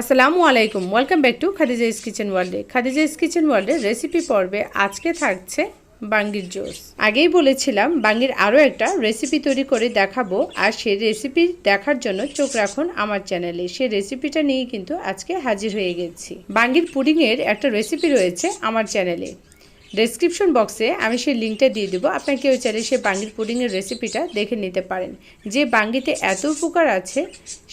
আসসালামু আলাইকুম, welcome back to খাদিজা'স kitchen ওয়ার্ল্ডে। খাদিজা'স কিচেন ওয়ার্ল্ডের রেসিপি পর্বে আজকে থাকছে বাঙ্গির জুস। আগেই বলেছিলাম বাঙ্গির আরও একটা রেসিপি তৈরি করে দেখাবো, আর সেই রেসিপি দেখার জন্য চোখ রাখুন আমার চ্যানেলে। সেই রেসিপিটা নিয়ে কিন্তু আজকে হাজির হয়ে গেছি। বাঙ্গির পুডিংয়ের একটা রেসিপি রয়েছে আমার চ্যানেলে, ডেসক্রিপশন বক্সে আমি সেই লিঙ্কটা দিয়ে দেবো। আপনার কেউ চাইলে সে বাঙ্গির পুডিংয়ের রেসিপিটা দেখে নিতে পারেন। যে বাঙ্গিতে এত উপকার আছে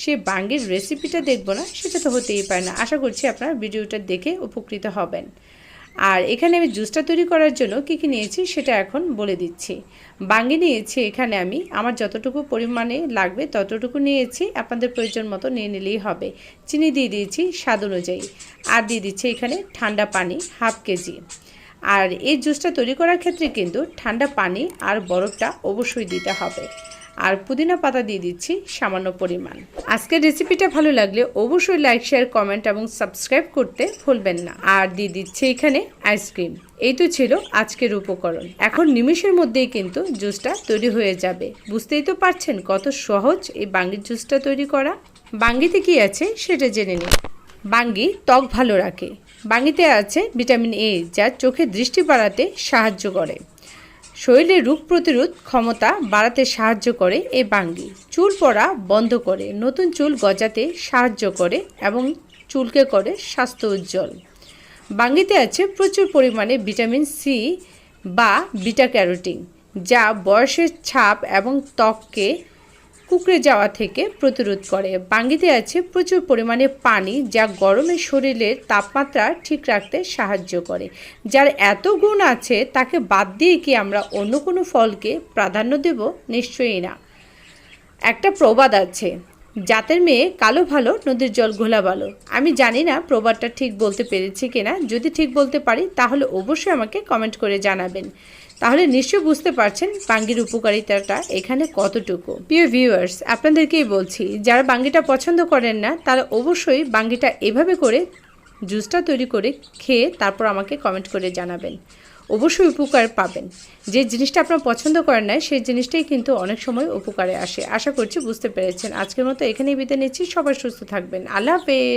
সে বাঙ্গির রেসিপিটা দেখবো না, সেটা তো হতেই পারে না। আশা করছি আপনারা ভিডিওটা দেখে উপকৃত হবেন। আর এখানে আমি জুসটা তৈরি করার জন্য কী কী নিয়েছি সেটা এখন বলে দিচ্ছি। বাঙ্গি নিয়েছি এখানে আমি, আমার যতটুকু পরিমাণে লাগবে ততটুকু নিয়েছি, আপনাদের প্রয়োজন মতো নিয়ে নিলেই হবে। চিনি দিয়ে দিয়েছি স্বাদ অনুযায়ী, আর দিয়ে দিচ্ছি এখানে ঠান্ডা পানি হাফ কেজি। আর এই জুসটা তৈরি করার ক্ষেত্রে কিন্তু ঠান্ডা পানি আর বরফটা অবশ্যই দিতে হবে। আর পুদিনা পাতা দিয়ে দিচ্ছি সামান্য পরিমাণ। আজকের রেসিপিটা ভালো লাগলে অবশ্যই লাইক, শেয়ার, কমেন্ট এবং সাবস্ক্রাইব করতে ভুলবেন না। আর দিয়ে দিচ্ছি এখানে আইসক্রিম। এই তো ছিল আজকের উপকরণ। এখন নিমেষের মধ্যেই কিন্তু জুসটা তৈরি হয়ে যাবে। বুঝতেই তো পারছেন কত সহজ এই বাঙ্গির জুসটা তৈরি করা। বাঙ্গিতে কি আছে সেটা জেনে নিন। বাঙ্গি ত্বক ভালো রাখে। বাঙ্গিতে আছে ভিটামিন এ, যা চোখের দৃষ্টি বাড়াতে সাহায্য করে। শরীরে রোগ প্রতিরোধ ক্ষমতা বাড়াতে সাহায্য করে এই বাঙ্গি। চুল পড়া বন্ধ করে, নতুন চুল গজাতে সাহায্য করে এবং চুলকে করে স্বাস্থ্য উজ্জ্বল। বাঙ্গিতে আছে প্রচুর পরিমাণে ভিটামিন সি বা বিটা ক্যারোটিন, যা বয়সের ছাপ এবং ত্বককে কুঁকড়ে যাওয়া থেকে প্রতিরোধ করে। বাঙ্গিতে আছে প্রচুর পরিমাণে পানি, যা গরমে শরীরের তাপমাত্রা ঠিক রাখতে সাহায্য করে। যার এত গুণ আছে তাকে বাদ দিয়ে কি আমরা অন্য কোনো ফলকে প্রাধান্য দেব? নিশ্চয়ই না। একটা প্রবাদ আছে, জাতের মেয়ে কালো ভালো, নদীর জল ঘোলা ভালো। আমি জানি না প্রবাদটা ঠিক বলতে পেরেছি কিনা। যদি ঠিক বলতে পারি তাহলে অবশ্যই আমাকে কমেন্ট করে জানাবেন। তাহলে নিশ্চয়ই বুঝতে পারছেন বাঙ্গির উপকারিতাটা এখানে কতটুকু। প্রিয় ভিউয়ার্স, আপনাদেরকেই বলছি, যারা বাঙ্গিটা পছন্দ করেন না তারা অবশ্যই বাঙ্গিটা এভাবে করে জুসটা তৈরি করে খেয়ে তারপর আমাকে কমেন্ট করে জানাবেন। অবশ্যই উপকার পাবেন। যে জিনিসটা আপনারা পছন্দ করেন না সেই জিনিসটাই কিন্তু অনেক সময় উপকারে আসে। আশা করছি বুঝতে পেরেছেন। আজকের মতো এখানেই বিদায় নিচ্ছি। সবাই সুস্থ থাকবেন। আল্লাহ হাফেজ।